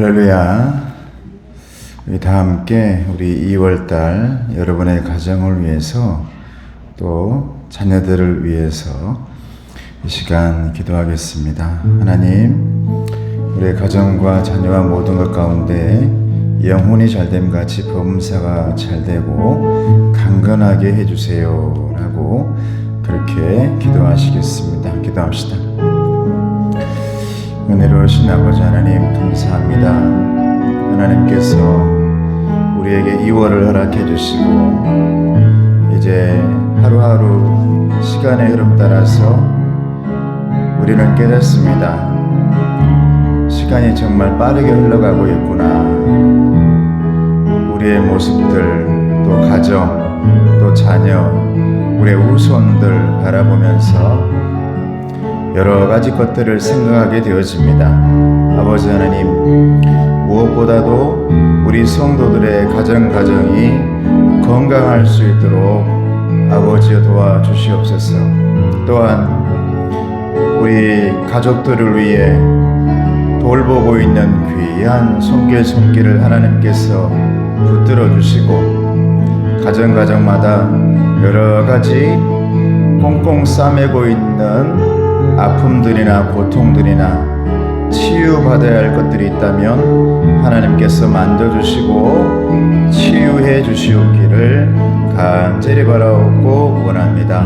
할렐루야. 우리 다 함께 우리 2월달 여러분의 가정을 위해서 또 자녀들을 위해서 이 시간 기도하겠습니다. 하나님, 우리의 가정과 자녀와 모든 것 가운데 영혼이 잘됨 같이 범사가 잘되고 강건하게 해주세요 라고 그렇게 기도하시겠습니다. 기도합시다. 은혜로우신 아버지 하나님, 감사합니다. 하나님께서 우리에게 2월을 허락해 주시고 이제 하루하루 시간의 흐름 따라서 우리는 깨닫습니다. 시간이 정말 빠르게 흘러가고 있구나. 우리의 모습들, 또 가정, 또 자녀, 우리의 후손들 바라보면서 여러 가지 것들을 생각하게 되어집니다. 아버지 하나님, 무엇보다도 우리 성도들의 가정이 건강할 수 있도록 아버지여 도와주시옵소서. 또한 우리 가족들을 위해 돌보고 있는 귀한 손길을 하나님께서 붙들어 주시고 가정마다 여러 가지 꽁꽁 싸매고 있는 아픔들이나 고통들이나 치유받아야 할 것들이 있다면 하나님께서 만져주시고 치유해 주시옵기를 간절히 바라옵고 원합니다.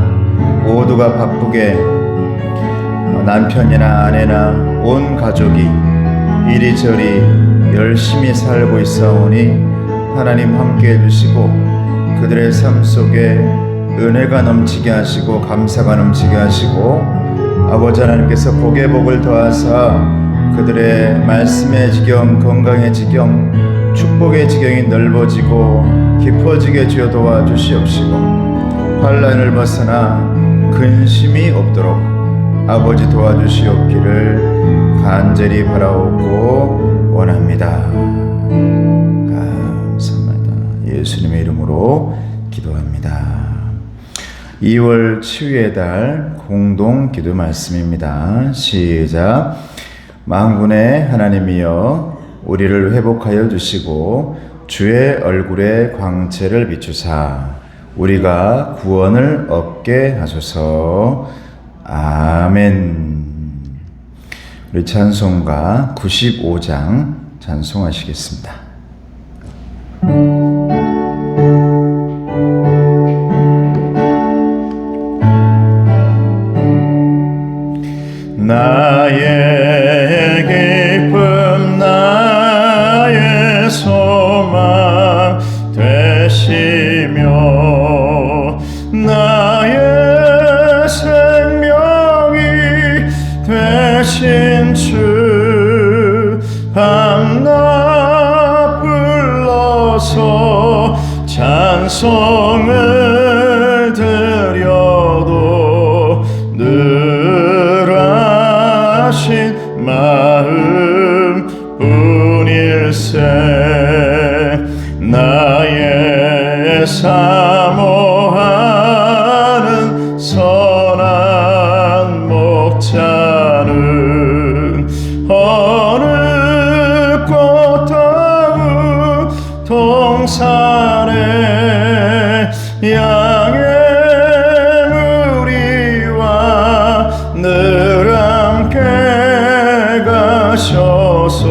모두가 바쁘게 남편이나 아내나 온 가족이 이리저리 열심히 살고 있사오니 하나님 함께 해주시고 그들의 삶 속에 은혜가 넘치게 하시고 감사가 넘치게 하시고 아버지 하나님께서 복에 복을 더하사 그들의 말씀의 지경, 건강의 지경, 축복의 지경이 넓어지고 깊어지게 주여 도와주시옵시고 환난을 벗어나 근심이 없도록 아버지 도와주시옵기를 간절히 바라오고 원합니다. 감사합니다. 예수님의 이름으로 기도합니다. 2월 치유의 달 공동 기도 말씀입니다. 시작. 만군의 하나님이여 우리를 회복하여 주시고 주의 얼굴에 광채를 비추사 우리가 구원을 얻게 하소서. 아멘. 우리 찬송가 95장 찬송하시겠습니다. 나의 기쁨 나의 소망 되시며 나의 생명이 되신 주 밤낮 불러서 찬송을 드려도 늘 하신 마음 뿐일세. 나의 사모하는 선한 목자는 어느 꽃다운 동산에 양의 무리와 늘 함께 가셔서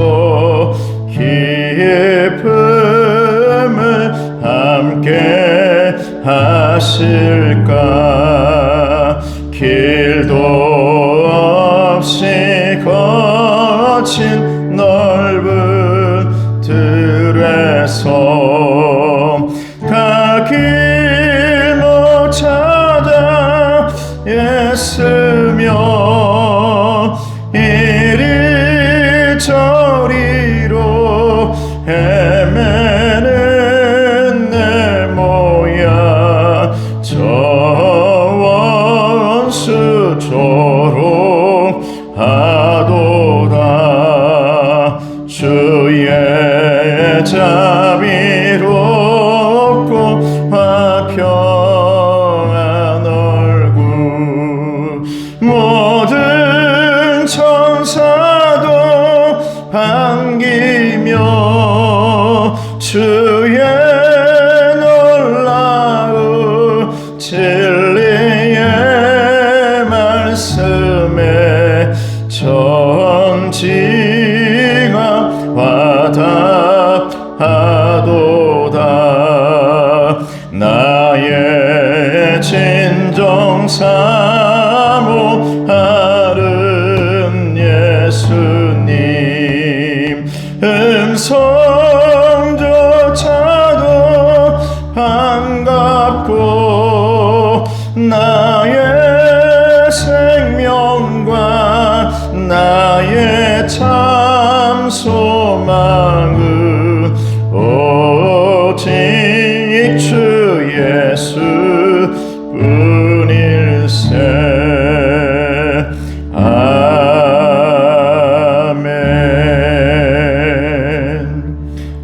기쁨을 함께 하실까. 길도 없이 거친 넓은 들에서 가길 못 찾아 애쓰며 이리 저리로 헤매는 내 모양 저 원수처럼 하도다. 주의 자비롭고 화평한 얼굴 사모하는 예수님 음성조차도 반갑고 나의 생명과 나의 참 소망은 오직 주 예수 뿐일세. 아멘.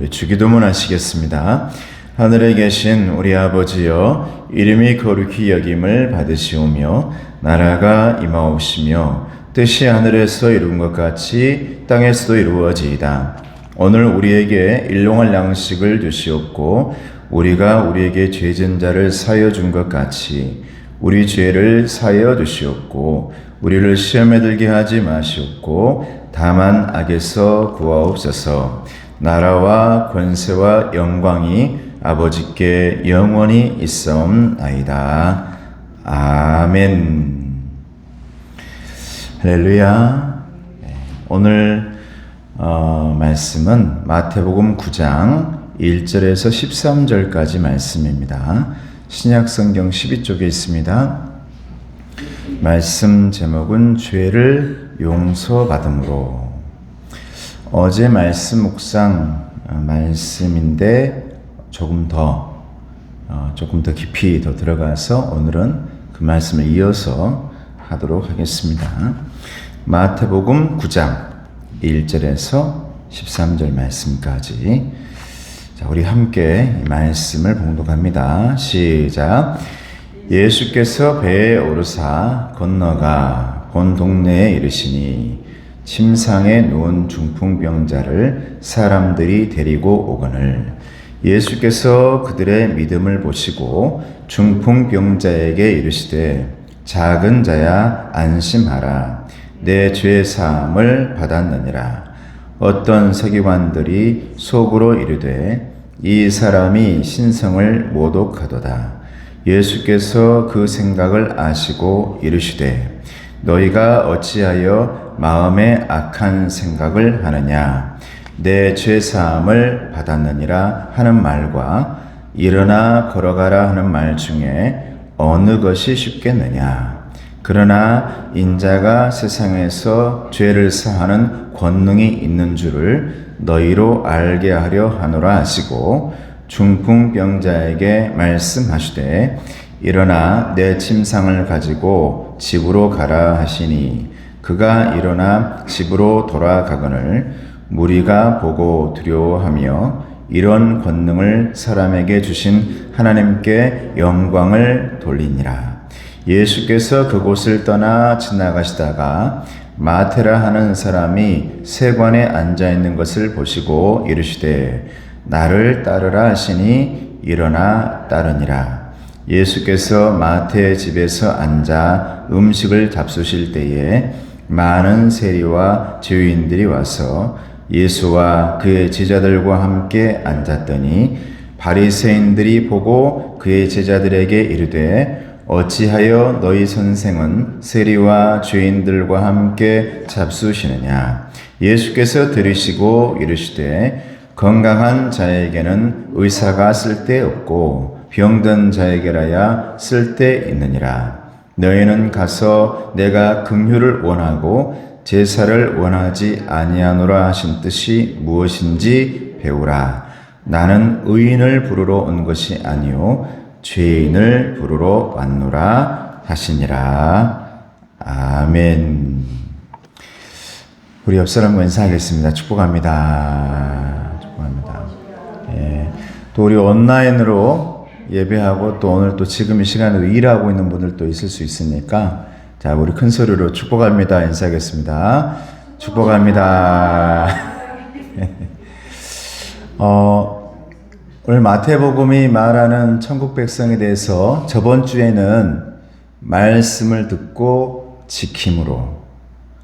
주기도문 하시겠습니다. 하늘에 계신 우리 아버지여, 이름이 거룩히 여김을 받으시오며 나라가 임하옵시며 뜻이 하늘에서 이룬 것 같이 땅에서도 이루어지이다. 오늘 우리에게 일용할 양식을 주시옵고 우리가 우리에게 죄진 자를 사하여 준 것 같이 우리 죄를 사하여 주시옵고 우리를 시험에 들게 하지 마시옵고 다만 악에서 구하옵소서. 나라와 권세와 영광이 아버지께 영원히 있사옵나이다. 아멘. 할렐루야. 오늘 말씀은 마태복음 9장 1절에서 13절까지 말씀입니다. 신약성경 12쪽에 있습니다. 말씀 제목은 죄를 용서받음으로. 어제 말씀 묵상 말씀인데 조금 더 깊이 더 들어가서 오늘은 그 말씀을 이어서 하도록 하겠습니다. 마태복음 9장 1절에서 13절 말씀까지. 자, 우리 함께 이 말씀을 봉독합니다. 시작. 예수께서 배에 오르사 건너가 본 동네에 이르시니 침상에 누운 중풍병자를 사람들이 데리고 오거늘 예수께서 그들의 믿음을 보시고 중풍병자에게 이르시되 작은 자야 안심하라. 내 죄 사함을 받았느니라. 어떤 서기관들이 속으로 이르되 이 사람이 신성을 모독하도다. 예수께서 그 생각을 아시고 이르시되 너희가 어찌하여 마음에 악한 생각을 하느냐. 내 죄 사함을 받았느니라 하는 말과 일어나 걸어가라 하는 말 중에 어느 것이 쉽겠느냐. 그러나 인자가 세상에서 죄를 사하는 권능이 있는 줄을 너희로 알게 하려 하노라 하시고 중풍병자에게 말씀하시되 일어나 내 침상을 가지고 집으로 가라 하시니 그가 일어나 집으로 돌아가거늘 무리가 보고 두려워하며 이런 권능을 사람에게 주신 하나님께 영광을 돌리니라. 예수께서 그곳을 떠나 지나가시다가 마테라 하는 사람이 세관에 앉아 있는 것을 보시고 이르시되 나를 따르라 하시니 일어나 따르니라. 예수께서 마태의 집에서 앉아 음식을 잡수실 때에 많은 세리와 죄인들이 와서 예수와 그의 제자들과 함께 앉았더니 바리새인들이 보고 그의 제자들에게 이르되 어찌하여 너희 선생은 세리와 죄인들과 함께 잡수시느냐. 예수께서 들으시고 이르시되 건강한 자에게는 의사가 쓸데없고 병든 자에게라야 쓸데있느니라. 너희는 가서 내가 긍휼을 원하고 제사를 원하지 아니하노라 하신 뜻이 무엇인지 배우라. 나는 의인을 부르러 온 것이 아니요 죄인을 부르러 왔노라 하시니라. 아멘. 우리 옆 사람과 인사하겠습니다. 축복합니다. 축복합니다. 예. 또 우리 온라인으로 예배하고 또 오늘 또 지금 이 시간에도 일하고 있는 분들도 있을 수 있으니까 자, 우리 큰 소리로 축복합니다. 인사하겠습니다. 축복합니다. 오늘 마태복음이 말하는 천국 백성에 대해서 저번 주에는 말씀을 듣고 지킴으로,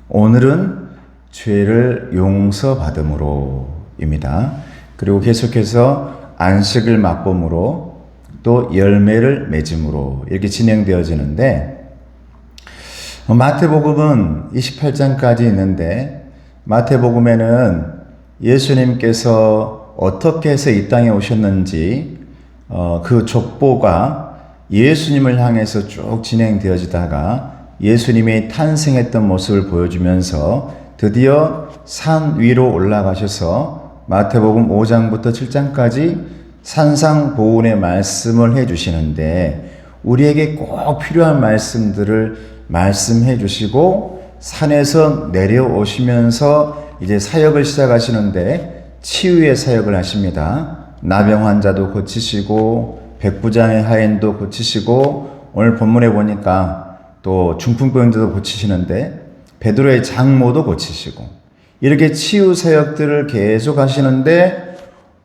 오늘은 죄를 용서받음으로입니다. 그리고 계속해서 안식을 맛봄으로, 또 열매를 맺음으로 이렇게 진행되어지는데, 마태복음은 28장까지 있는데, 마태복음에는 예수님께서 어떻게 해서 이 땅에 오셨는지 그 족보가 예수님을 향해서 쭉 진행되어지다가 예수님이 탄생했던 모습을 보여주면서 드디어 산 위로 올라가셔서 마태복음 5장부터 7장까지 산상보훈의 말씀을 해주시는데, 우리에게 꼭 필요한 말씀들을 말씀해 주시고 산에서 내려오시면서 이제 사역을 시작하시는데 치유의 사역을 하십니다. 나병 환자도 고치시고 백부장의 하인도 고치시고, 오늘 본문에 보니까 또 중풍병자도 고치시는데 베드로의 장모도 고치시고, 이렇게 치유 사역들을 계속 하시는데,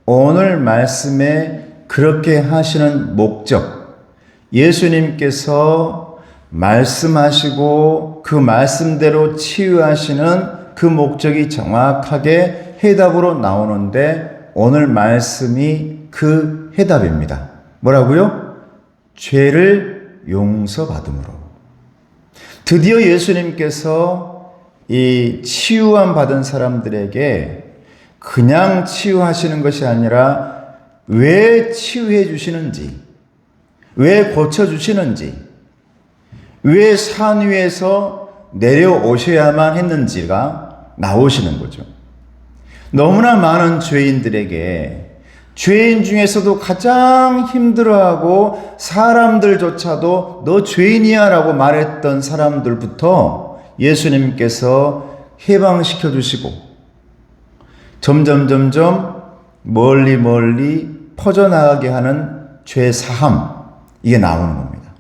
오늘 말씀에 그렇게 하시는 목적, 예수님께서 말씀하시고 그 말씀대로 치유하시는 그 목적이 정확하게 해답으로 나오는데, 오늘 말씀이 그 해답입니다. 뭐라고요? 죄를 용서받음으로. 드디어 예수님께서 이 치유함 받은 사람들에게 그냥 치유하시는 것이 아니라 왜 치유해 주시는지, 왜 고쳐주시는지, 왜 산 위에서 내려오셔야만 했는지가 나오시는 거죠. 너무나 많은 죄인들에게, 죄인 중에서도 가장 힘들어하고 사람들조차도 너 죄인이야 라고 말했던 사람들부터 예수님께서 해방시켜 주시고 점점 멀리 퍼져나가게 하는 죄 사함, 이게 나오는 겁니다.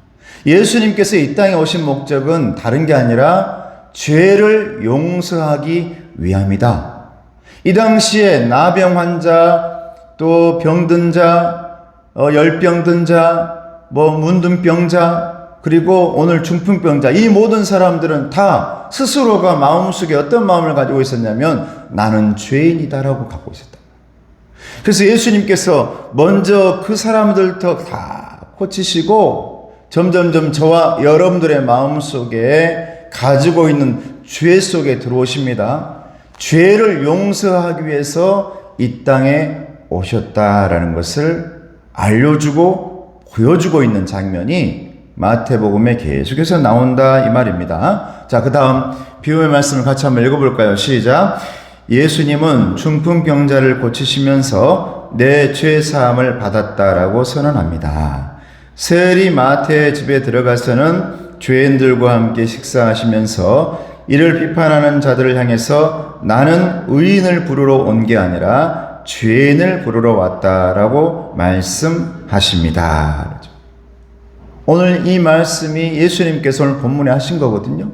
예수님께서 이 땅에 오신 목적은 다른 게 아니라 죄를 용서하기 위함이다. 이 당시에 나병 환자, 또 병든 자, 열병든 자, 문둥병자, 그리고 오늘 중풍병자, 이 모든 사람들은 다 스스로가 마음속에 어떤 마음을 가지고 있었냐면 나는 죄인이다라고 갖고 있었다. 그래서 예수님께서 먼저 그 사람들부터 다 고치시고 점점 저와 여러분들의 마음속에 가지고 있는 죄 속에 들어오십니다. 죄를 용서하기 위해서 이 땅에 오셨다라는 것을 알려주고 보여주고 있는 장면이 마태복음에 계속해서 나온다 이 말입니다. 자, 그 다음 비유의 말씀을 같이 한번 읽어볼까요? 시작. 예수님은 중풍병자를 고치시면서 내 죄 사함을 받았다라고 선언합니다. 세리 마태의 집에 들어가서는 죄인들과 함께 식사하시면서 이를 비판하는 자들을 향해서 나는 의인을 부르러 온 게 아니라 죄인을 부르러 왔다라고 말씀하십니다. 오늘 이 말씀이 예수님께서 오늘 본문에 하신 거거든요.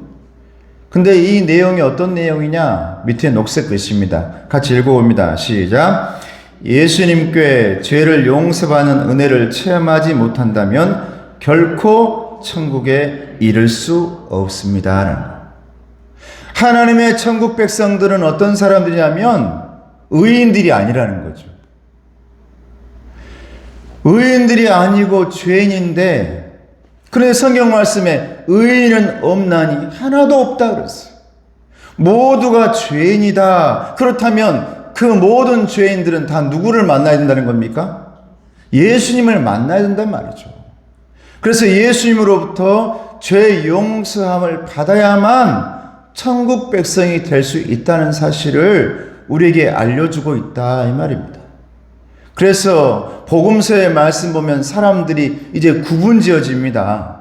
근데 이 내용이 어떤 내용이냐? 밑에 녹색 글씨입니다. 같이 읽어봅니다. 시작. 예수님께 죄를 용서받는 은혜를 체험하지 못한다면 결코 천국에 이를 수 없습니다. 하나님의 천국 백성들은 어떤 사람들이냐면 의인들이 아니라는 거죠. 의인들이 아니고 죄인인데, 그런데 성경 말씀에 의인은 없나니 하나도 없다 그랬어요. 모두가 죄인이다. 그렇다면 그 모든 죄인들은 다 누구를 만나야 된다는 겁니까? 예수님을 만나야 된단 말이죠. 그래서 예수님으로부터 죄 용서함을 받아야만 천국 백성이 될 수 있다는 사실을 우리에게 알려주고 있다 이 말입니다. 그래서 복음서의 말씀 보면 사람들이 이제 구분지어집니다.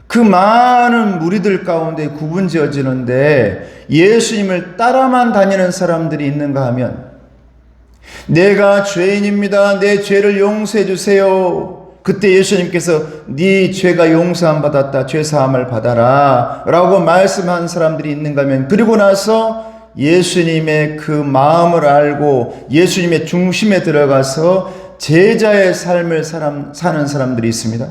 그 많은 무리들 가운데 구분지어지는데 예수님을 따라만 다니는 사람들이 있는가 하면, 내가 죄인입니다. 내 죄를 용서해 주세요. 그때 예수님께서 네 죄가 용서함 받았다. 죄사함을 받아라 라고 말씀한 사람들이 있는가 하면, 그리고 나서 예수님의 그 마음을 알고 예수님의 중심에 들어가서 제자의 삶을 사는 사람들이 있습니다.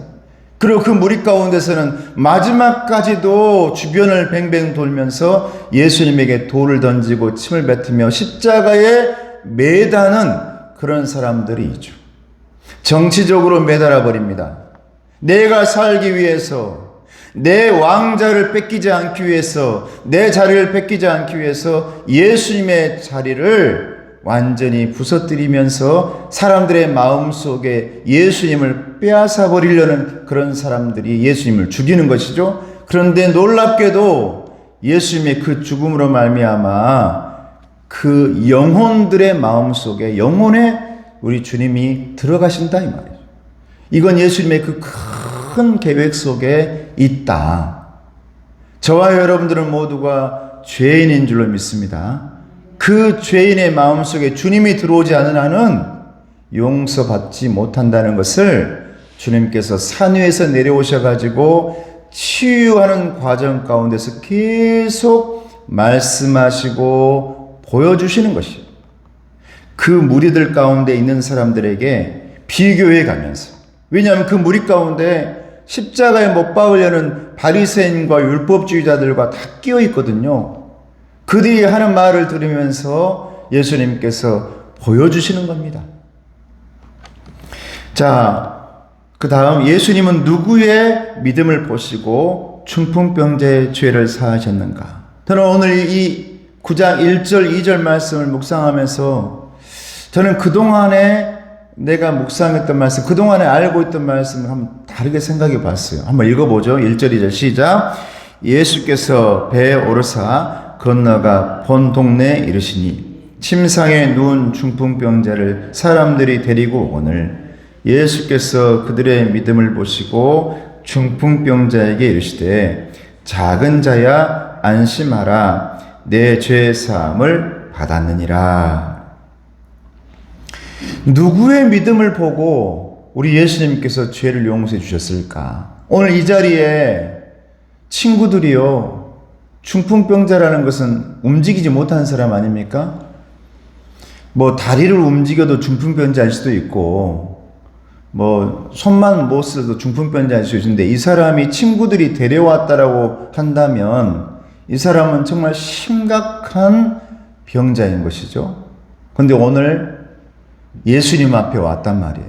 그리고 그 무리 가운데서는 마지막까지도 주변을 뱅뱅 돌면서 예수님에게 돌을 던지고 침을 뱉으며 십자가에 매다는 그런 사람들이 있죠. 정치적으로 매달아 버립니다. 내가 살기 위해서, 내 왕자를 뺏기지 않기 위해서, 내 자리를 뺏기지 않기 위해서 예수님의 자리를 완전히 부서뜨리면서 사람들의 마음속에 예수님을 빼앗아 버리려는 그런 사람들이 예수님을 죽이는 것이죠. 그런데 놀랍게도 예수님의 그 죽음으로 말미암아 그 영혼들의 마음속에, 영혼에 우리 주님이 들어가신다 이 말이죠. 이건 예수님의 그 큰 계획 속에 있다. 저와 여러분들은 모두가 죄인인 줄로 믿습니다. 그 죄인의 마음속에 주님이 들어오지 않은 한은 용서받지 못한다는 것을 주님께서 산 위에서 내려오셔가지고 치유하는 과정 가운데서 계속 말씀하시고 보여주시는 것이에요. 그 무리들 가운데 있는 사람들에게 비교해 가면서, 왜냐하면 그 무리 가운데 십자가에 못 박으려는 바리새인과 율법주의자들과 다 끼어 있거든요. 그들이 하는 말을 들으면서 예수님께서 보여주시는 겁니다. 자, 그 다음 예수님은 누구의 믿음을 보시고 중풍병자의 죄를 사하셨는가? 저는 오늘 이 9장 1절 2절 말씀을 묵상하면서 저는 그동안에 내가 묵상했던 말씀, 그동안에 알고 있던 말씀을 한번 다르게 생각해 봤어요. 한번 읽어보죠. 1절 2절 시작. 예수께서 배에 오르사 건너가 본 동네에 이르시니 침상에 누운 중풍병자를 사람들이 데리고 오거늘 예수께서 그들의 믿음을 보시고 중풍병자에게 이르시되 작은 자야 안심하라 내 죄 사함을 받았느니라. 누구의 믿음을 보고 우리 예수님께서 죄를 용서해 주셨을까? 오늘 이 자리에 친구들이요, 중풍병자라는 것은 움직이지 못하는 사람 아닙니까? 뭐 다리를 움직여도 중풍병자일 수도 있고, 뭐 손만 못 써도 중풍병자일 수 있는데, 이 사람이 친구들이 데려왔다라고 한다면 이 사람은 정말 심각한 병자인 것이죠. 그런데 오늘 예수님 앞에 왔단 말이에요.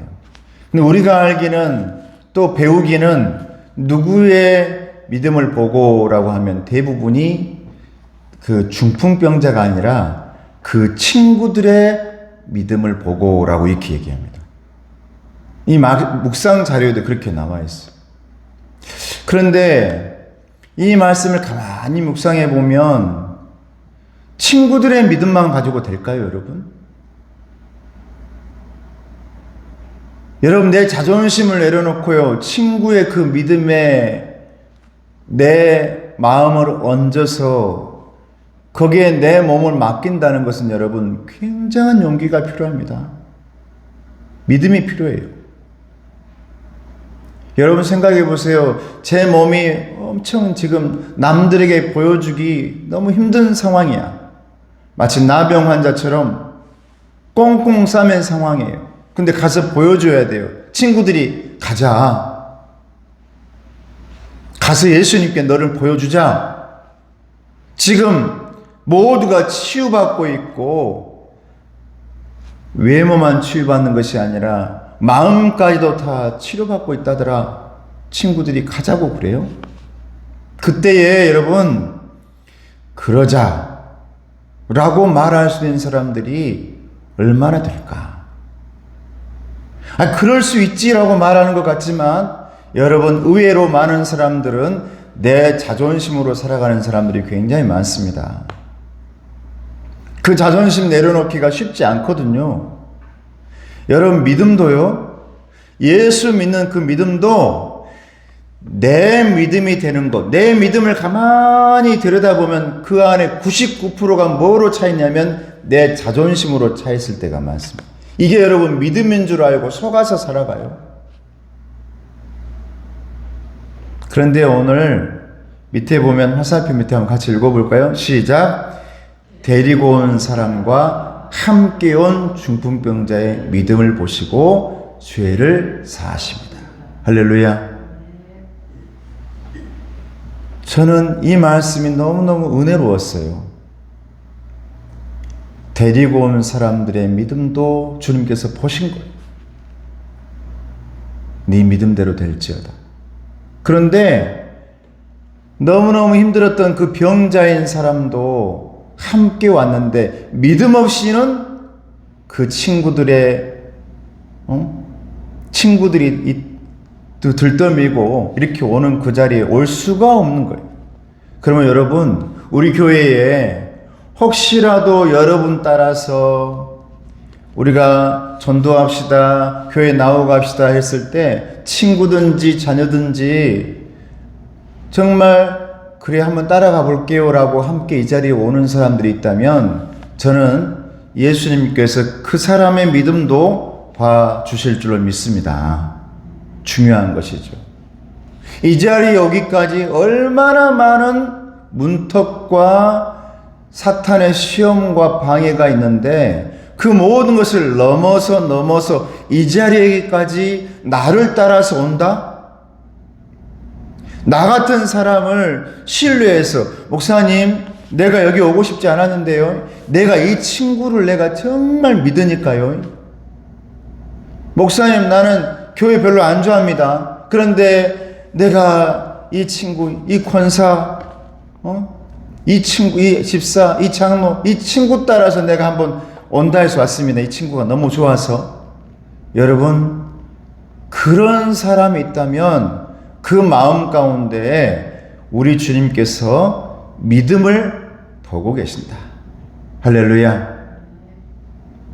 근데 우리가 알기는, 또 배우기는 누구의 믿음을 보고라고 하면 대부분이 그 중풍병자가 아니라 그 친구들의 믿음을 보고라고 이렇게 얘기합니다. 이 묵상 자료에도 그렇게 나와 있어요. 그런데 이 말씀을 가만히 묵상해 보면 친구들의 믿음만 가지고 될까요, 여러분? 여러분, 내 자존심을 내려놓고요, 친구의 그 믿음에 내 마음을 얹어서 거기에 내 몸을 맡긴다는 것은 여러분 굉장한 용기가 필요합니다. 믿음이 필요해요. 여러분 생각해 보세요. 제 몸이 엄청 지금 남들에게 보여주기 너무 힘든 상황이야. 마치 나병 환자처럼 꽁꽁 싸맨 상황이에요. 근데 가서 보여줘야 돼요. 친구들이 가자. 가서 예수님께 너를 보여주자. 지금 모두가 치유받고 있고 외모만 치유받는 것이 아니라 마음까지도 다 치료받고 있다더라. 친구들이 가자고 그래요. 그때에 여러분 그러자 라고 말할 수 있는 사람들이 얼마나 될까? 그럴 수 있지라고 말하는 것 같지만 여러분 의외로 많은 사람들은 내 자존심으로 살아가는 사람들이 굉장히 많습니다. 그 자존심 내려놓기가 쉽지 않거든요. 여러분 믿음도요, 예수 믿는 그 믿음도 내 믿음이 되는 것, 내 믿음을 가만히 들여다보면 그 안에 99%가 뭐로 차 있냐면 내 자존심으로 차 있을 때가 많습니다. 이게 여러분 믿음인 줄 알고 속아서 살아가요. 그런데 오늘 밑에 보면 화살표 밑에 한번 같이 읽어볼까요? 시작. 데리고 온 사람과 함께 온 중풍병자의 믿음을 보시고 죄를 사하십니다. 할렐루야. 저는 이 말씀이 너무너무 은혜로웠어요. 데리고 온 사람들의 믿음도 주님께서 보신 거예요. 네 믿음대로 될지어다. 그런데 너무너무 힘들었던 그 병자인 사람도 함께 왔는데 믿음 없이는 그 친구들이 들떠미고 이렇게 오는 그 자리에 올 수가 없는 거예요. 그러면 여러분, 우리 교회에 혹시라도 여러분 따라서 우리가 전도합시다, 교회 나오고 갑시다 했을 때 친구든지 자녀든지 정말 그래 한번 따라가 볼게요 라고 함께 이 자리에 오는 사람들이 있다면 저는 예수님께서 그 사람의 믿음도 봐주실 줄로 믿습니다. 중요한 것이죠. 이 자리에 오기까지 얼마나 많은 문턱과 사탄의 시험과 방해가 있는데 그 모든 것을 넘어서 이 자리에까지 나를 따라서 온다? 나 같은 사람을 신뢰해서 목사님 내가 여기 오고 싶지 않았는데요. 내가 이 친구를 내가 정말 믿으니까요. 목사님 나는 교회 별로 안 좋아합니다. 그런데 내가 이 친구, 이 권사, 이 친구, 이 집사, 이 장로, 이 친구 따라서 내가 한번 온다 해서 왔습니다. 이 친구가 너무 좋아서. 여러분, 그런 사람이 있다면 그 마음 가운데 우리 주님께서 믿음을 보고 계신다. 할렐루야.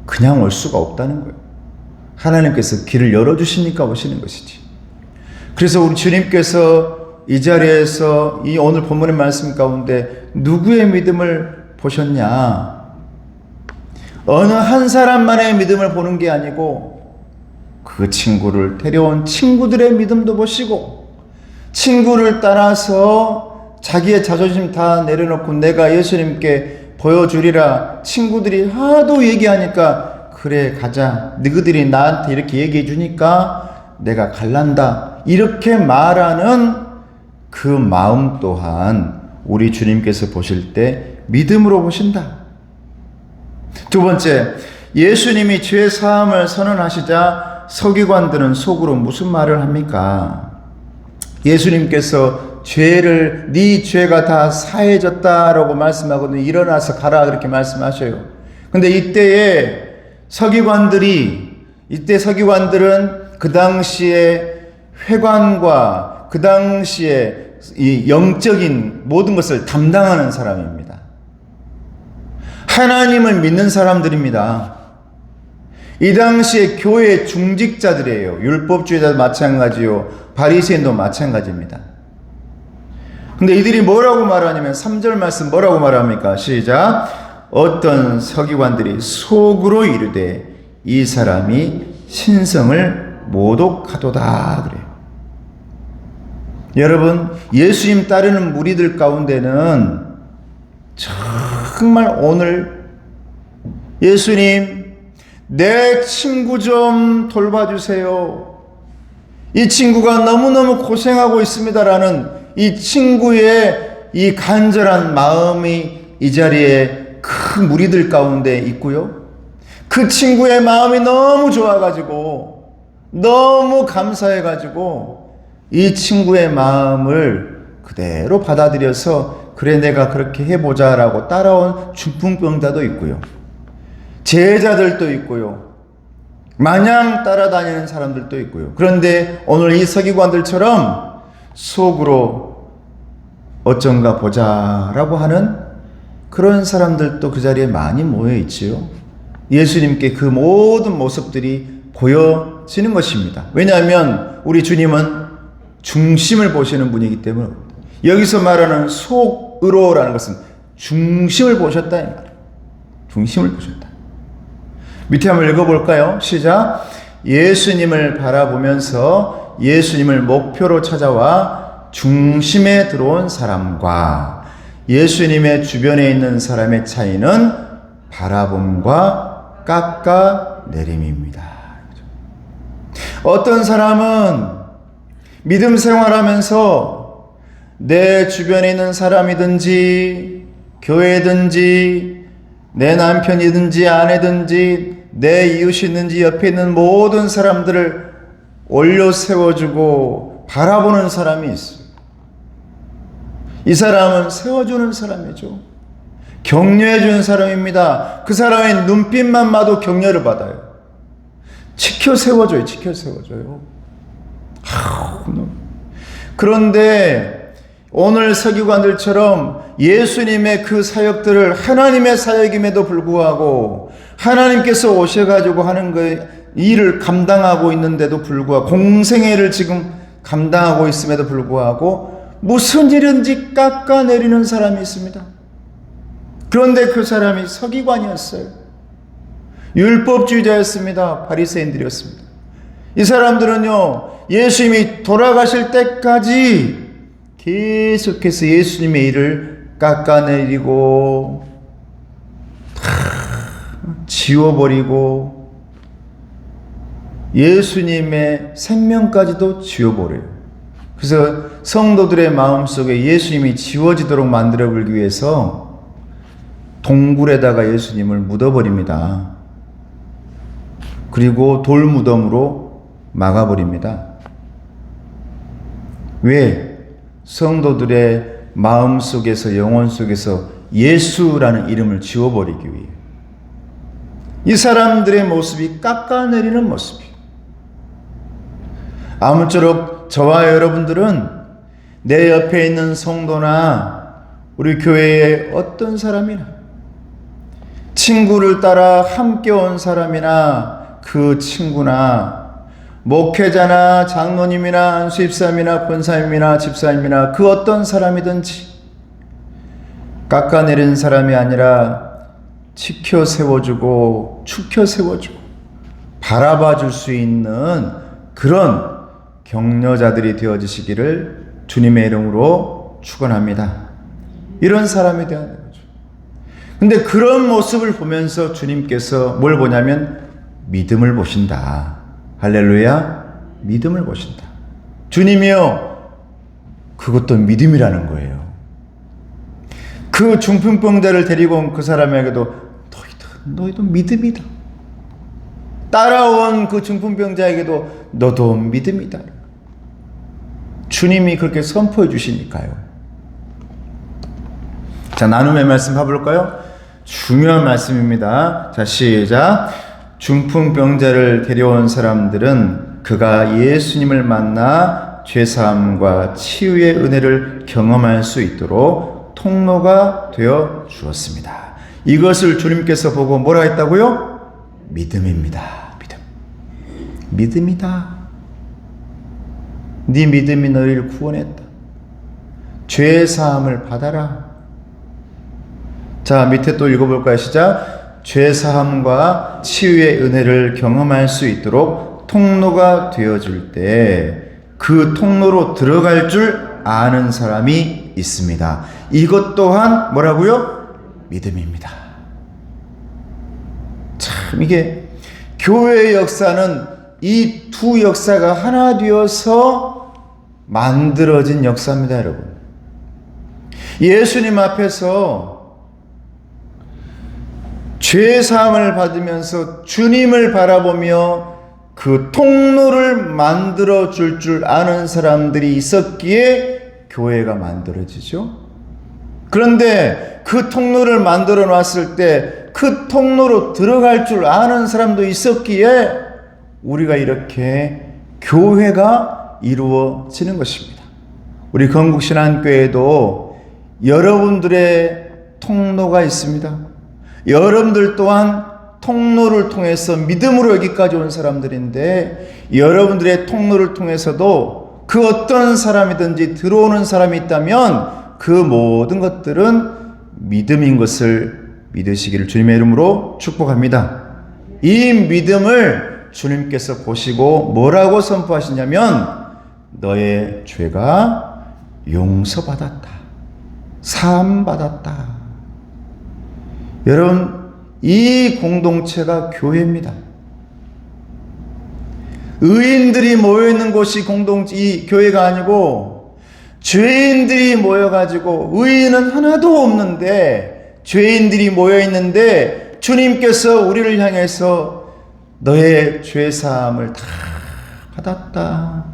그냥 올 수가 없다는 거예요. 하나님께서 길을 열어주시니까 오시는 것이지. 그래서 우리 주님께서 이 자리에서 이 오늘 본문의 말씀 가운데 누구의 믿음을 보셨냐? 어느 한 사람만의 믿음을 보는 게 아니고 그 친구를 데려온 친구들의 믿음도 보시고 친구를 따라서 자기의 자존심 다 내려놓고 내가 예수님께 보여주리라 친구들이 하도 얘기하니까 그래 가자 너희들이 나한테 이렇게 얘기해 주니까 내가 갈란다 이렇게 말하는 그 마음 또한 우리 주님께서 보실 때 믿음으로 보신다. 두 번째, 예수님이 죄 사함을 선언하시자 서기관들은 속으로 무슨 말을 합니까? 예수님께서 죄를 네 죄가 다 사해졌다라고 말씀하거든요. 일어나서 가라 그렇게 말씀하셔요. 근데 이때 서기관들은 그 당시에 회관과 그 당시에 이 영적인 모든 것을 담당하는 사람입니다. 하나님을 믿는 사람들입니다. 이 당시에 교회의 중직자들이에요. 율법주의자도 마찬가지요. 바리새인도 마찬가지입니다. 근데 이들이 뭐라고 말하냐면 3절 말씀 뭐라고 말합니까? 시작. 어떤 서기관들이 속으로 이르되 이 사람이 신성을 모독하도다 그래요. 여러분, 예수님 따르는 무리들 가운데는 정말 오늘 예수님 내 친구 좀 돌봐주세요. 이 친구가 너무너무 고생하고 있습니다라는 이 친구의 이 간절한 마음이 이 자리에 큰 무리들 가운데 있고요. 그 친구의 마음이 너무 좋아가지고 너무 감사해가지고 이 친구의 마음을 그대로 받아들여서 그래 내가 그렇게 해보자라고 따라온 중풍병자도 있고요. 제자들도 있고요. 마냥 따라다니는 사람들도 있고요. 그런데 오늘 이 서기관들처럼 속으로 어쩐가 보자라고 하는 그런 사람들도 그 자리에 많이 모여 있지요. 예수님께 그 모든 모습들이 보여지는 것입니다. 왜냐하면 우리 주님은 중심을 보시는 분이기 때문에 여기서 말하는 속으로라는 것은 중심을 보셨다 이 말이에요. 중심을 보셨다. 밑에 한번 읽어볼까요? 시작. 예수님을 바라보면서 예수님을 목표로 찾아와 중심에 들어온 사람과 예수님의 주변에 있는 사람의 차이는 바라봄과 깎아내림입니다. 어떤 사람은 믿음 생활하면서 내 주변에 있는 사람이든지 교회든지 내 남편이든지 아내든지 내 이웃이든지 옆에 있는 모든 사람들을 올려 세워주고 바라보는 사람이 있어요. 이 사람은 세워주는 사람이죠. 격려해주는 사람입니다. 그 사람의 눈빛만 봐도 격려를 받아요. 지켜 세워줘요. 지켜 세워줘요. 그런데 오늘 서기관들처럼 예수님의 그 사역들을 하나님의 사역임에도 불구하고 하나님께서 오셔가지고 하는 일을 감당하고 있는데도 불구하고 공생애를 지금 감당하고 있음에도 불구하고 무슨 일인지 깎아내리는 사람이 있습니다. 그런데 그 사람이 서기관이었어요. 율법주의자였습니다. 바리새인들이었습니다. 이 사람들은요, 예수님이 돌아가실 때까지 계속해서 예수님의 일을 깎아내리고 지워버리고 예수님의 생명까지도 지워버려요. 그래서 성도들의 마음속에 예수님이 지워지도록 만들어버리기 위해서 동굴에다가 예수님을 묻어버립니다. 그리고 돌무덤으로 막아버립니다. 왜? 성도들의 마음 속에서 영혼 속에서 예수라는 이름을 지워버리기 위해. 이 사람들의 모습이 깎아내리는 모습이에요. 아무쪼록 저와 여러분들은 내 옆에 있는 성도나 우리 교회의 어떤 사람이나 친구를 따라 함께 온 사람이나 그 친구나 목회자나 장로님이나 안수집사님이나 권사님이나 집사님이나 그 어떤 사람이든지 깎아내린 사람이 아니라 지켜 세워주고 축혀 세워주고 바라봐 줄 수 있는 그런 격려자들이 되어지시기를 주님의 이름으로 축원합니다. 이런 사람이 되어야 되는 거죠. 근데 그런 모습을 보면서 주님께서 뭘 보냐면 믿음을 보신다. 할렐루야. 믿음을 보신다. 주님이요, 그것도 믿음이라는 거예요. 그 중풍병자를 데리고 온 그 사람에게도 너희도 믿음이다. 따라온 그 중풍병자에게도 너도 믿음이다. 주님이 그렇게 선포해 주시니까요. 자, 나눔의 말씀 봐볼까요? 중요한 말씀입니다. 자, 시작. 중풍병자를 데려온 사람들은 그가 예수님을 만나 죄사함과 치유의 은혜를 경험할 수 있도록 통로가 되어 주었습니다. 이것을 주님께서 보고 뭐라 했다고요? 믿음입니다. 믿음. 믿음이다. 네 믿음이 너희를 구원했다. 죄사함을 받아라. 자, 밑에 또 읽어볼까요? 시작. 죄사함과 치유의 은혜를 경험할 수 있도록 통로가 되어줄 때 그 통로로 들어갈 줄 아는 사람이 있습니다. 이것 또한 뭐라고요? 믿음입니다. 참, 이게 교회의 역사는 이 두 역사가 하나 되어서 만들어진 역사입니다, 여러분. 예수님 앞에서 죄사함을 받으면서 주님을 바라보며 그 통로를 만들어 줄 아는 사람들이 있었기에 교회가 만들어지죠. 그런데 그 통로를 만들어 놨을 때 그 통로로 들어갈 줄 아는 사람도 있었기에 우리가 이렇게 교회가 이루어지는 것입니다. 우리 건국신앙교회도 여러분들의 통로가 있습니다. 여러분들 또한 통로를 통해서 믿음으로 여기까지 온 사람들인데 여러분들의 통로를 통해서도 그 어떤 사람이든지 들어오는 사람이 있다면 그 모든 것들은 믿음인 것을 믿으시기를 주님의 이름으로 축복합니다. 이 믿음을 주님께서 보시고 뭐라고 선포하시냐면 너의 죄가 용서받았다. 사함받았다. 여러분, 이 공동체가 교회입니다. 의인들이 모여있는 곳이 이 교회가 아니고 죄인들이 모여가지고 의인은 하나도 없는데 죄인들이 모여있는데 주님께서 우리를 향해서 너의 죄사함을 다 받았다.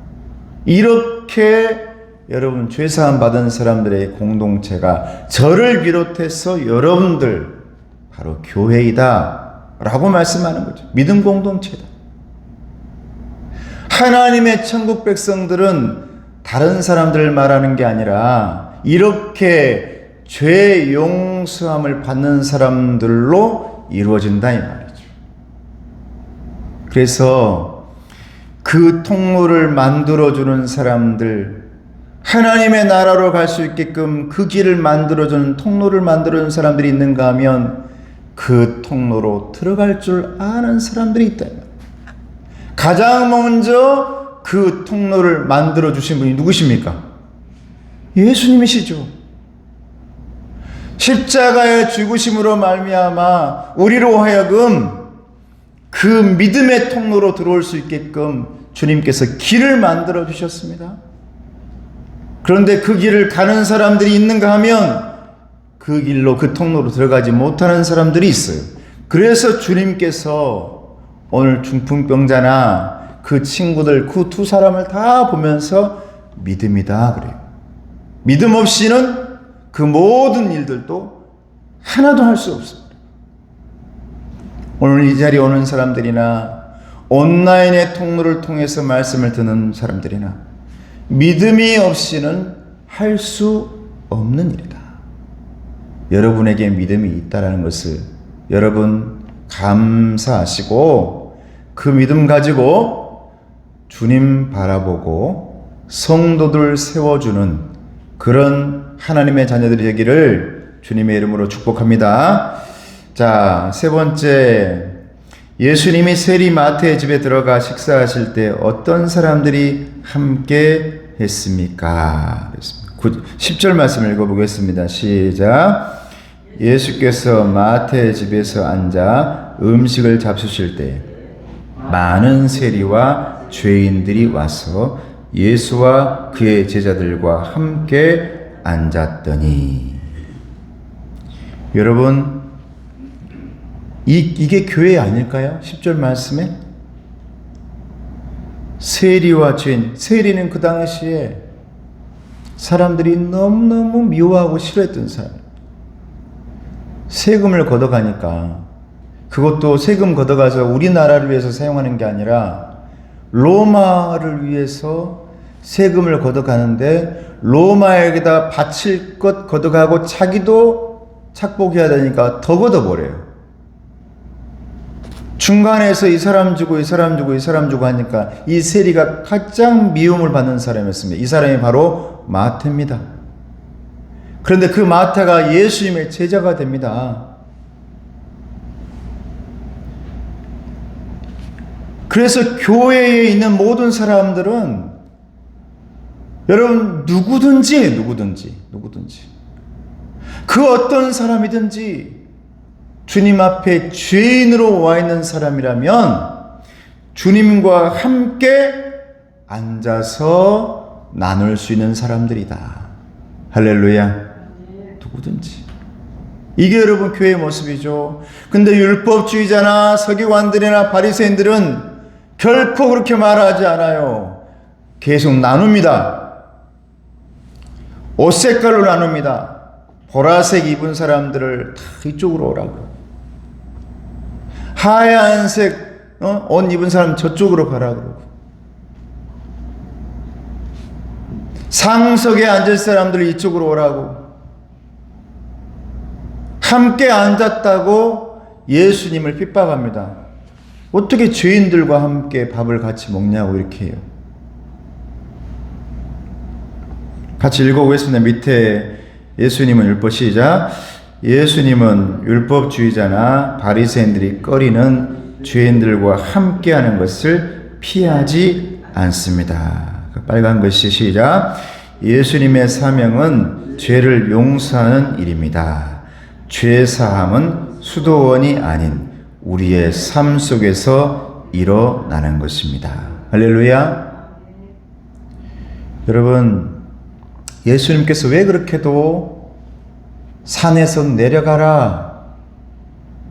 이렇게 여러분 죄사함 받은 사람들의 공동체가 저를 비롯해서 여러분들 바로 교회이다 라고 말씀하는 거죠. 믿음 공동체다. 하나님의 천국 백성들은 다른 사람들을 말하는 게 아니라 이렇게 죄 용서함을 받는 사람들로 이루어진다 이 말이죠. 그래서 그 통로를 만들어주는 사람들, 하나님의 나라로 갈 수 있게끔 그 길을 만들어주는 통로를 만들어주는 사람들이 있는가 하면 그 통로로 들어갈 줄 아는 사람들이 있다. 가장 먼저 그 통로를 만들어주신 분이 누구십니까? 예수님이시죠. 십자가의 죽으심으로 말미암아 우리로 하여금 그 믿음의 통로로 들어올 수 있게끔 주님께서 길을 만들어 주셨습니다. 그런데 그 길을 가는 사람들이 있는가 하면 그 길로 그 통로로 들어가지 못하는 사람들이 있어요. 그래서 주님께서 오늘 중풍병자나 그 친구들 그 두 사람을 다 보면서 믿음이다 그래요. 믿음 없이는 그 모든 일들도 하나도 할 수 없습니다. 오늘 이 자리에 오는 사람들이나 온라인의 통로를 통해서 말씀을 듣는 사람들이나 믿음이 없이는 할 수 없는 일이다. 여러분에게 믿음이 있다는 것을 여러분 감사하시고 그 믿음 가지고 주님 바라보고 성도들 세워주는 그런 하나님의 자녀들이 되기를 주님의 이름으로 축복합니다. 자, 세 번째, 예수님이 세리 마태의 집에 들어가 식사하실 때 어떤 사람들이 함께 했습니까? 10절 말씀 읽어보겠습니다. 시작. 예수께서 마태의 집에서 앉아 음식을 잡수실 때 많은 세리와 죄인들이 와서 예수와 그의 제자들과 함께 앉았더니. 여러분, 이게 교회 아닐까요? 10절 말씀에 세리와 죄인, 세리는 그 당시에 사람들이 너무너무 미워하고 싫어했던 사람. 세금을 걷어가니까, 그것도 세금 걷어가서 우리나라를 위해서 사용하는 게 아니라 로마를 위해서 세금을 걷어가는데 로마에게다 바칠 것 걷어가고 자기도 착복해야 되니까 더 걷어버려요. 중간에서 이 사람 주고 이 사람 주고 이 사람 주고 하니까 이 세리가 가장 미움을 받는 사람이었습니다. 이 사람이 바로 마태입니다. 그런데 그 마태가 예수님의 제자가 됩니다. 그래서 교회에 있는 모든 사람들은 여러분 누구든지 그 어떤 사람이든지 주님 앞에 죄인으로 와 있는 사람이라면 주님과 함께 앉아서 나눌 수 있는 사람들이다. 할렐루야. 누구든지. 이게 여러분 교회의 모습이죠. 근데 율법주의자나 서기관들이나 바리새인들은 결코 그렇게 말하지 않아요. 계속 나눕니다. 옷 색깔로 나눕니다. 보라색 입은 사람들을 다 이쪽으로 오라고. 하얀색 옷 입은 사람 저쪽으로 가라 그러고. 상석에 앉을 사람들 이쪽으로 오라고. 함께 앉았다고 예수님을 핍박합니다. 어떻게 죄인들과 함께 밥을 같이 먹냐고 이렇게 해요. 같이 읽어보겠습니다. 밑에 예수님은 율법 시작. 예수님은 율법주의자나 바리새인들이 꺼리는 죄인들과 함께하는 것을 피하지 않습니다. 빨간 글씨 시작. 예수님의 사명은 죄를 용서하는 일입니다. 죄 사함은 수도원이 아닌 우리의 삶 속에서 일어나는 것입니다. 할렐루야. 여러분, 예수님께서 왜 그렇게도 산에서 내려가라,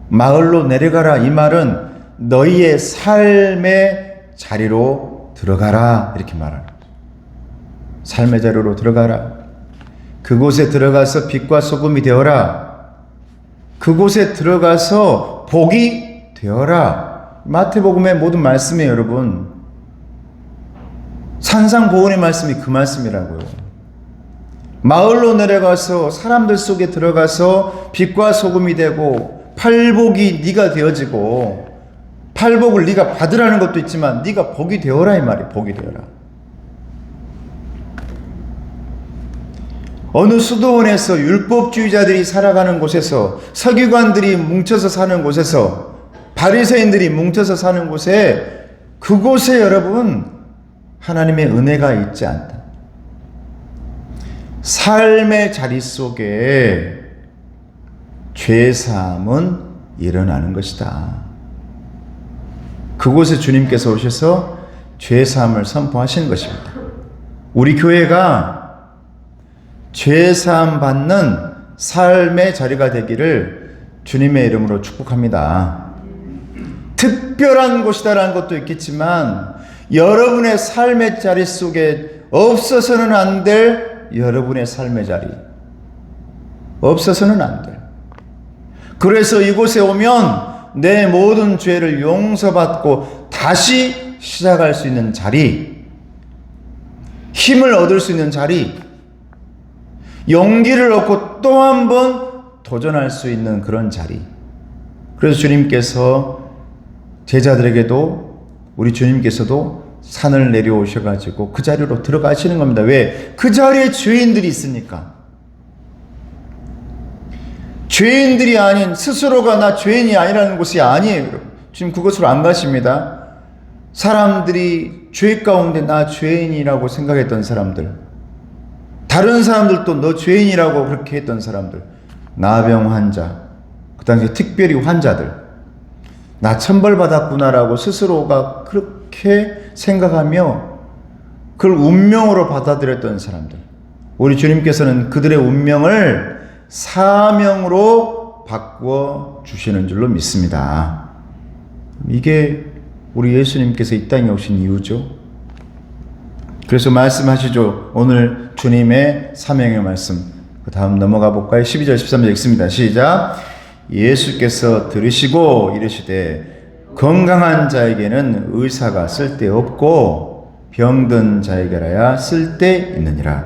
마을로 내려가라, 이 말은 너희의 삶의 자리로 들어가라 이렇게 말하는 거죠. 삶의 자리로 들어가라. 그곳에 들어가서 빛과 소금이 되어라. 그곳에 들어가서 복이 되어라. 마태복음의 모든 말씀이에요, 여러분. 산상보훈의 말씀이 그 말씀이라고요. 마을로 내려가서 사람들 속에 들어가서 빛과 소금이 되고 팔복이 네가 되어지고, 팔복을 네가 받으라는 것도 있지만 네가 복이 되어라 이 말이에요. 복이 되어라. 어느 수도원에서 율법주의자들이 살아가는 곳에서, 서기관들이 뭉쳐서 사는 곳에서, 바리새인들이 뭉쳐서 사는 곳에, 그곳에 여러분 하나님의 은혜가 있지 않다. 삶의 자리 속에 죄사함은 일어나는 것이다. 그곳에 주님께서 오셔서 죄사함을 선포하시는 것입니다. 우리 교회가 죄사함 받는 삶의 자리가 되기를 주님의 이름으로 축복합니다. 특별한 곳이다라는 것도 있겠지만 여러분의 삶의 자리 속에 없어서는 안 될 여러분의 삶의 자리, 없어서는 안 될. 그래서 이곳에 오면 내 모든 죄를 용서받고 다시 시작할 수 있는 자리, 힘을 얻을 수 있는 자리, 용기를 얻고 또 한 번 도전할 수 있는 그런 자리. 그래서 주님께서 제자들에게도, 우리 주님께서도 산을 내려오셔가지고 그 자리로 들어가시는 겁니다. 왜? 그 자리에 죄인들이 있으니까. 죄인들이 아닌, 스스로가 나 죄인이 아니라는 곳이 아니에요. 지금 그곳으로 안 가십니다. 사람들이 죄 가운데 나 죄인이라고 생각했던 사람들, 다른 사람들도 너 죄인이라고 그렇게 했던 사람들, 나병 환자, 그 당시에 특별히 환자들, 나 천벌받았구나라고 스스로가 그렇게 생각하며 그걸 운명으로 받아들였던 사람들, 우리 주님께서는 그들의 운명을 사명으로 바꾸어 주시는 줄로 믿습니다. 이게 우리 예수님께서 이 땅에 오신 이유죠. 그래서 말씀하시죠. 오늘 주님의 사명의 말씀. 그 다음 넘어가 볼까요? 12절 13절 읽습니다. 시작. 예수께서 들으시고 이르시되 건강한 자에게는 의사가 쓸데없고 병든 자에게라야 쓸데있느니라.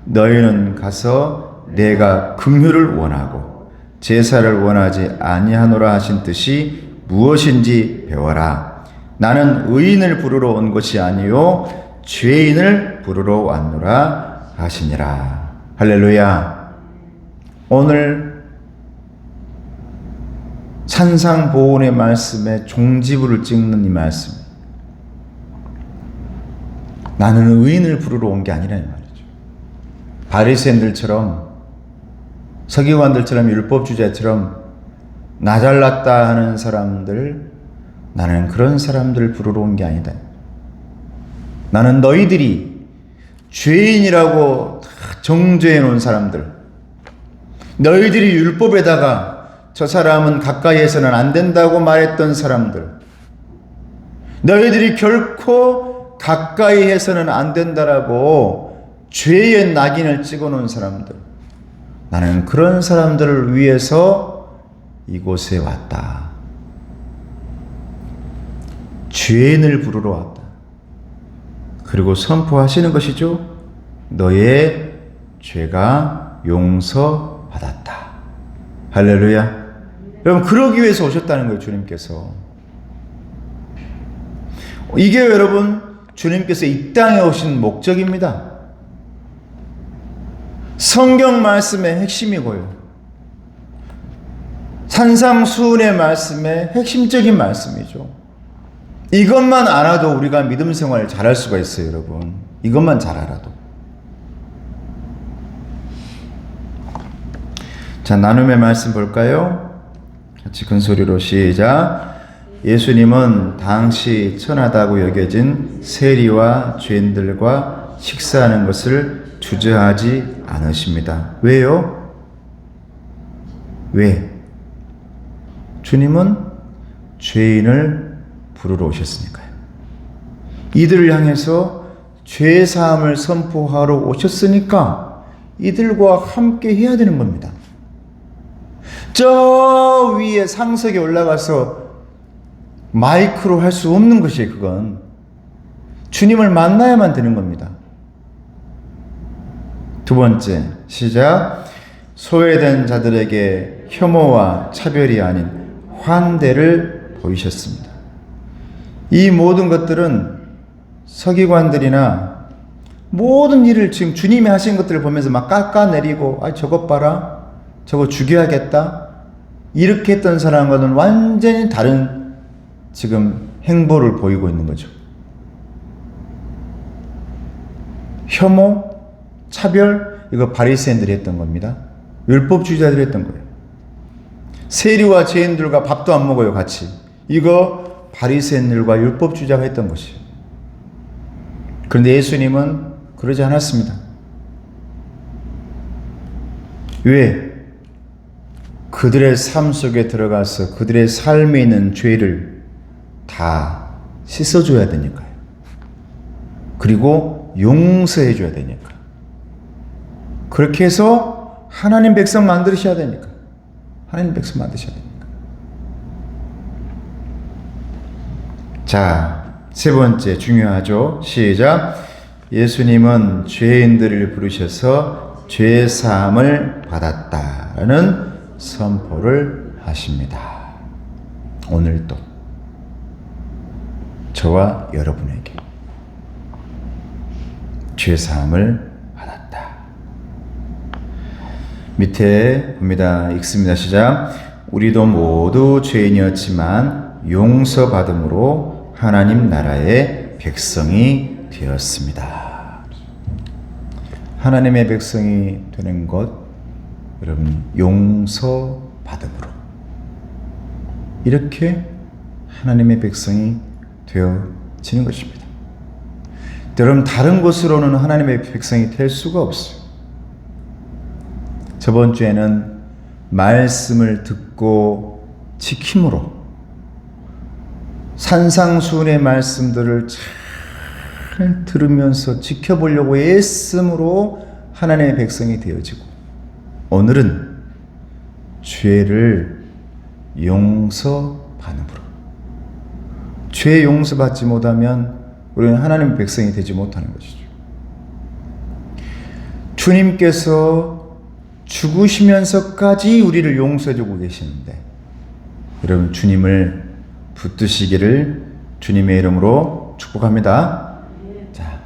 너희는 가서 내가 긍휼을 원하고 제사를 원하지 아니하노라 하신 뜻이 무엇인지 배워라. 나는 의인을 부르러 온 것이 아니요 죄인을 부르러 왔노라 하시니라. 할렐루야. 오늘 산상보훈의 말씀에 종지부를 찍는 이 말씀, 나는 의인을 부르러 온 게 아니라 이 말이죠. 바리새인들처럼, 서기관들처럼, 율법주의자처럼 나 잘났다 하는 사람들, 나는 그런 사람들을 부르러 온 게 아니다. 나는 너희들이 죄인이라고 정죄해 놓은 사람들, 너희들이 율법에다가 저 사람은 가까이에서는 안 된다고 말했던 사람들, 너희들이 결코 가까이 해서는 안 된다라고 죄의 낙인을 찍어 놓은 사람들, 나는 그런 사람들을 위해서 이곳에 왔다. 죄인을 부르러 왔다. 그리고 선포하시는 것이죠. 너의 죄가 용서받았다. 할렐루야. 여러분, 그러기 위해서 오셨다는 거예요, 주님께서. 이게 여러분, 주님께서 이 땅에 오신 목적입니다. 성경 말씀의 핵심이고요. 산상수훈의 말씀의 핵심적인 말씀이죠. 이것만 알아도 우리가 믿음 생활을 잘할 수가 있어요, 여러분. 이것만 잘 알아도. 자, 나눔의 말씀 볼까요? 같이 큰 소리로 시작. 예수님은 당시 천하다고 여겨진 세리와 죄인들과 식사하는 것을 주저하지 않으십니다. 왜요? 왜? 주님은 죄인을 부르러 오셨으니까요. 이들을 향해서 죄사함을 선포하러 오셨으니까 이들과 함께 해야 되는 겁니다. 저 위에 상석에 올라가서 마이크로 할 수 없는 것이에요. 그건 주님을 만나야만 되는 겁니다. 두 번째, 시작. 소외된 자들에게 혐오와 차별이 아닌 환대를 보이셨습니다. 이 모든 것들은 서기관들이나 모든 일을 지금 주님이 하신 것들을 보면서 막 깎아내리고 저것 봐라, 저거 죽여야겠다, 이렇게 했던 사람과는 완전히 다른 지금 행보를 보이고 있는 거죠. 혐오, 차별, 이거 바리새인들이 했던 겁니다. 율법주의자들이 했던 거예요. 세리와 죄인들과 밥도 안 먹어요, 같이. 이거 바리새인들과 율법주의자가 했던 것이에요. 그런데 예수님은 그러지 않았습니다. 왜? 그들의 삶 속에 들어가서 그들의 삶에 있는 죄를 다 씻어줘야 되니까요. 그리고 용서해줘야 되니까. 그렇게 해서 하나님 백성 만드셔야 되니까. 하나님 백성 만드셔야 되니까. 자, 세 번째 중요하죠. 시작. 예수님은 죄인들을 부르셔서 죄사함을 받았다라는 선포를 하십니다. 오늘도 저와 여러분에게 죄사함을 받았다. 밑에 봅니다. 읽습니다. 시작. 우리도 모두 죄인이었지만 용서받음으로 하나님 나라의 백성이 되었습니다. 하나님의 백성이 되는 것, 여러분, 용서받음으로 이렇게 하나님의 백성이 되어지는 것입니다. 여러분, 다른 것으로는 하나님의 백성이 될 수가 없어요. 저번 주에는 말씀을 듣고 지킴으로 산상수훈의 말씀들을 잘 들으면서 지켜보려고 애씀으로 하나님의 백성이 되어지고, 오늘은 죄를 용서받음으로, 죄 용서받지 못하면 우리는 하나님의 백성이 되지 못하는 것이죠. 주님께서 죽으시면서까지 우리를 용서해주고 계시는데, 여러분, 주님을 붙드시기를 주님의 이름으로 축복합니다. 자,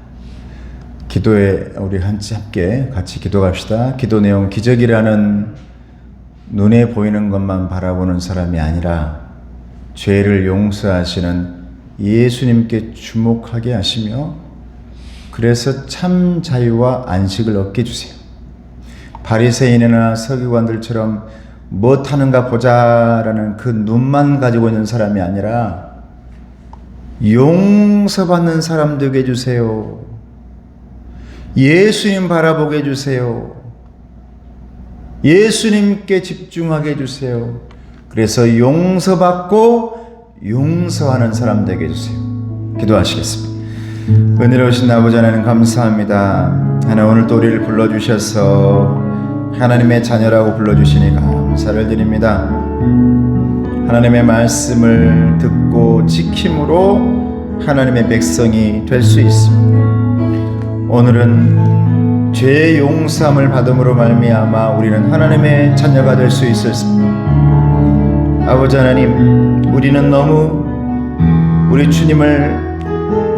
기도에 우리 함께 같이 기도합시다. 기도 내용, 기적이라는 눈에 보이는 것만 바라보는 사람이 아니라 죄를 용서하시는 예수님께 주목하게 하시며, 그래서 참 자유와 안식을 얻게 해주세요. 바리새인이나 서기관들처럼 못하는가 보자라는 그 눈만 가지고 있는 사람이 아니라 용서받는 사람 되게 해주세요. 예수님 바라보게 해주세요. 예수님께 집중하게 해주세요. 그래서 용서받고 용서하는 사람 되게 해주세요. 기도하시겠습니다. 은혜로우신 아버지 하나님, 감사합니다. 하나님, 오늘 또 우리를 불러주셔서 하나님의 자녀라고 불러주시니 감사를 드립니다. 하나님의 말씀을 듣고 지킴으로 하나님의 백성이 될 수 있습니다. 오늘은 죄의 용서함을 받음으로 말미암아 우리는 하나님의 자녀가 될 수 있었습니다. 아버지 하나님, 우리는 너무 우리 주님을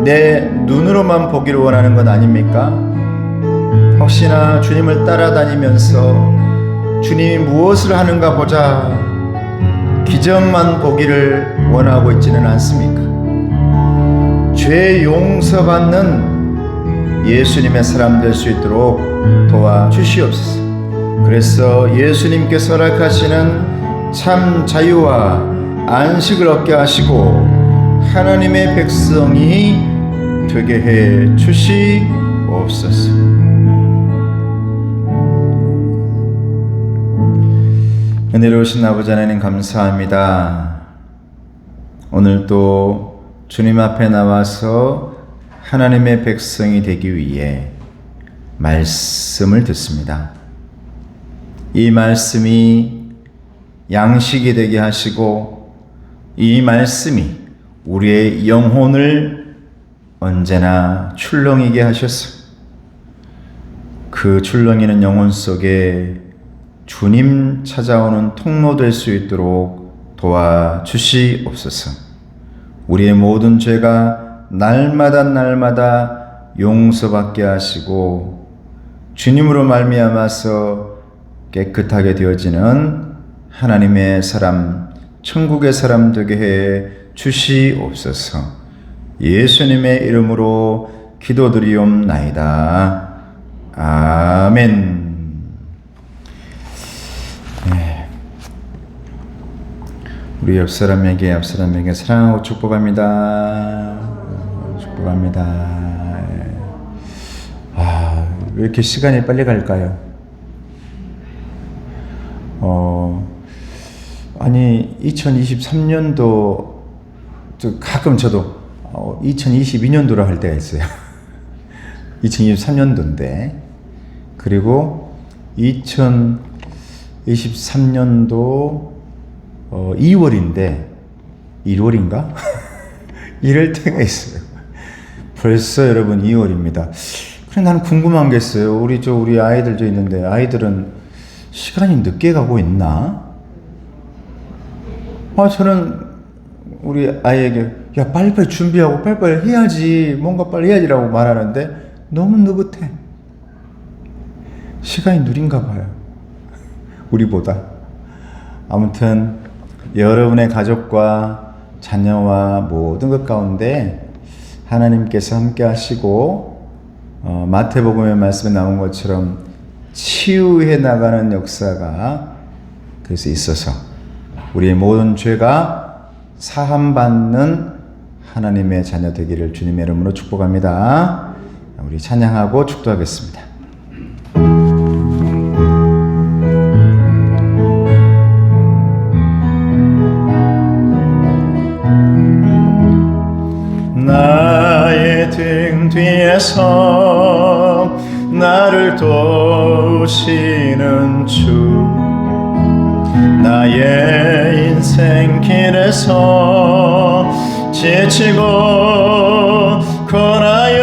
내 눈으로만 보기를 원하는 것 아닙니까? 혹시나 주님을 따라다니면서 주님이 무엇을 하는가 보자, 기적만 보기를 원하고 있지는 않습니까? 죄 용서받는 예수님의 사람 될 수 있도록 도와주시옵소서. 그래서 예수님께서 허락하시는 참 자유와 안식을 얻게 하시고 하나님의 백성이 되게 해 주시옵소서. 은혜로우신 아버지 하나님, 감사합니다. 오늘 또 주님 앞에 나와서 하나님의 백성이 되기 위해 말씀을 듣습니다. 이 말씀이 양식이 되게 하시고 이 말씀이 우리의 영혼을 언제나 출렁이게 하셔서 그 출렁이는 영혼 속에 주님 찾아오는 통로 될 수 있도록 도와주시옵소서. 우리의 모든 죄가 날마다 용서받게 하시고 주님으로 말미암아서 깨끗하게 되어지는 하나님의 사람, 천국의 사람 되게 해 주시옵소서. 예수님의 이름으로 기도드리옵나이다. 아멘. 네. 우리 옆 사람에게 사랑하고 축복합니다. 축복합니다. 왜 이렇게 시간이 빨리 갈까요? 아니 2023년도 가끔 저도 2022년도라 할 때가 있어요. 2023년도인데 그리고 2023년도 2월인데 1월인가? 이럴 때가 있어요. 벌써 여러분 2월입니다. 그래 나는 궁금한 게 있어요. 우리 아이들 있는데 아이들은 시간이 늦게 가고 있나? 저는 우리 아이에게 야 빨리빨리 준비하고 빨리빨리 해야지 뭔가 빨리 해야지라고 말하는데 너무 느긋해. 시간이 느린가 봐요. 우리보다. 아무튼 여러분의 가족과 자녀와 모든 것 가운데 하나님께서 함께 하시고 마태복음의 말씀에 나온 것처럼 치유해 나가는 역사가 그래서 있어서 우리의 모든 죄가 사함받는 하나님의 자녀 되기를 주님의 이름으로 축복합니다. 우리 찬양하고 축도하겠습니다. 나의 등 뒤에서 나를 도우시는 주, 나의 인생 길에서 지치고 고나여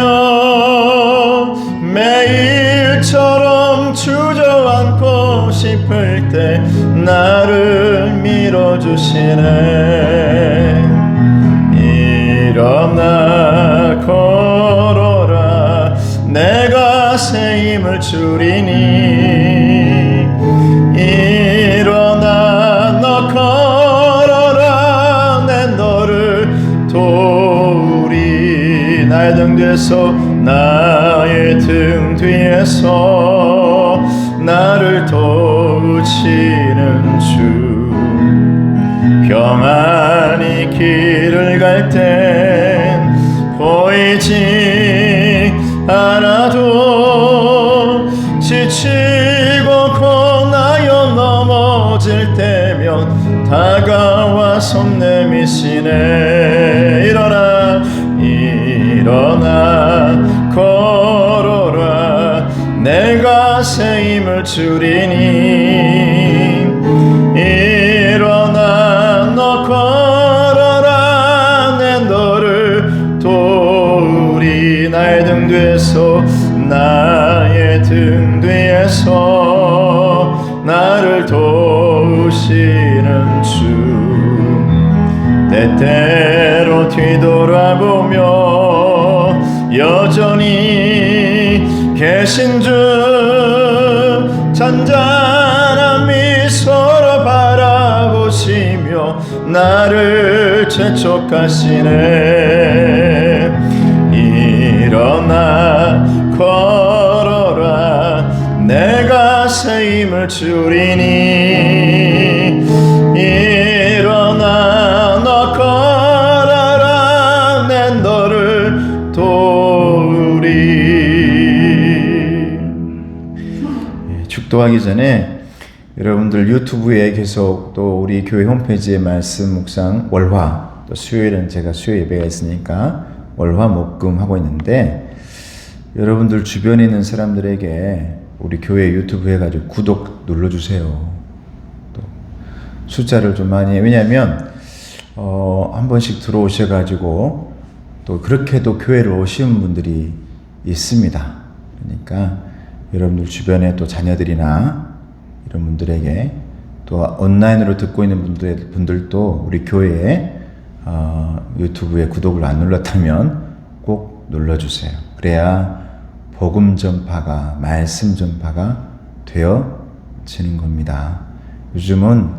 매일처럼 주저앉고 싶을 때 나를 밀어주시네. 일어나 걸어라 내가 새 힘을 주리니. 일어나 너 걸어라 내 너를 도우리. 나의 등 뒤에서 나를 도우시는 주, 평안히 길을 갈 땐 보이지 않아도 지치고 고나여 넘어질 때면 다가와 손 내미시네. 일어나 걸어라 내가 새 힘을 주리니. 일어나 너 걸어라 내 너를 도우리. 나의 등 뒤에서 나를 도우시는 주, 때때로 뒤돌아보며 여전히 계신 주, 잔잔한 미소로 바라보시며 나를 재촉하시네. 일어나 걸어라 내가 새 힘을 주리니. 일어나 너 걸어라 내 너를 도우리. 축도하기 전에 여러분들 유튜브에 계속 또 우리 교회 홈페이지에 말씀 묵상 월화 또 수요일은 제가 수요 예배가 있으니까 월화목금 하고 있는데, 여러분들 주변에 있는 사람들에게 우리 교회 유튜브 해가지고 구독 눌러주세요. 또 숫자를 좀 많이 왜냐하면 한 번씩 들어오셔가지고 또 그렇게도 교회를 오시는 분들이 있습니다. 그러니까 여러분들 주변에 또 자녀들이나 이런 분들에게 또 온라인으로 듣고 있는 분들도 우리 교회에 유튜브에 구독을 안 눌렀다면 꼭 눌러주세요. 그래야 복음 전파가, 말씀 전파가 되어지는 겁니다. 요즘은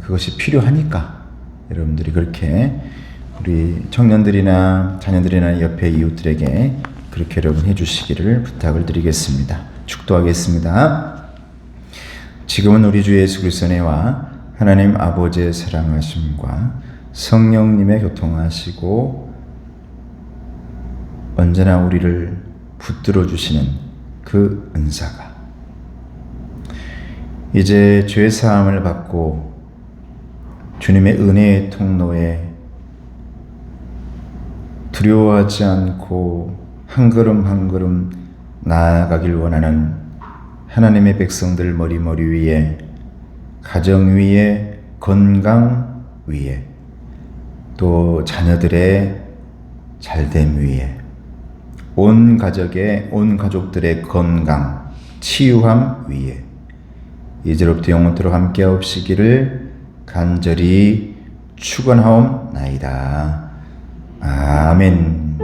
그것이 필요하니까 여러분들이 그렇게 우리 청년들이나 자녀들이나 옆에 이웃들에게 그렇게 여러분 해주시기를 부탁을 드리겠습니다. 축도하겠습니다. 지금은 우리 주 예수 그리스도의 은혜와 하나님 아버지의 사랑하심과 성령님의 교통하시고 언제나 우리를 붙들어 주시는 그 은사가 이제 죄 사함을 받고 주님의 은혜의 통로에 두려워하지 않고 한 걸음 한 걸음 나아가길 원하는 하나님의 백성들 머리 위에, 가정 위에, 건강 위에, 또 자녀들의 잘됨 위에, 온 가족들의 건강, 치유함 위에 이제로부터 영원토록 함께하옵시기를 간절히 축원하옵나이다. 아멘.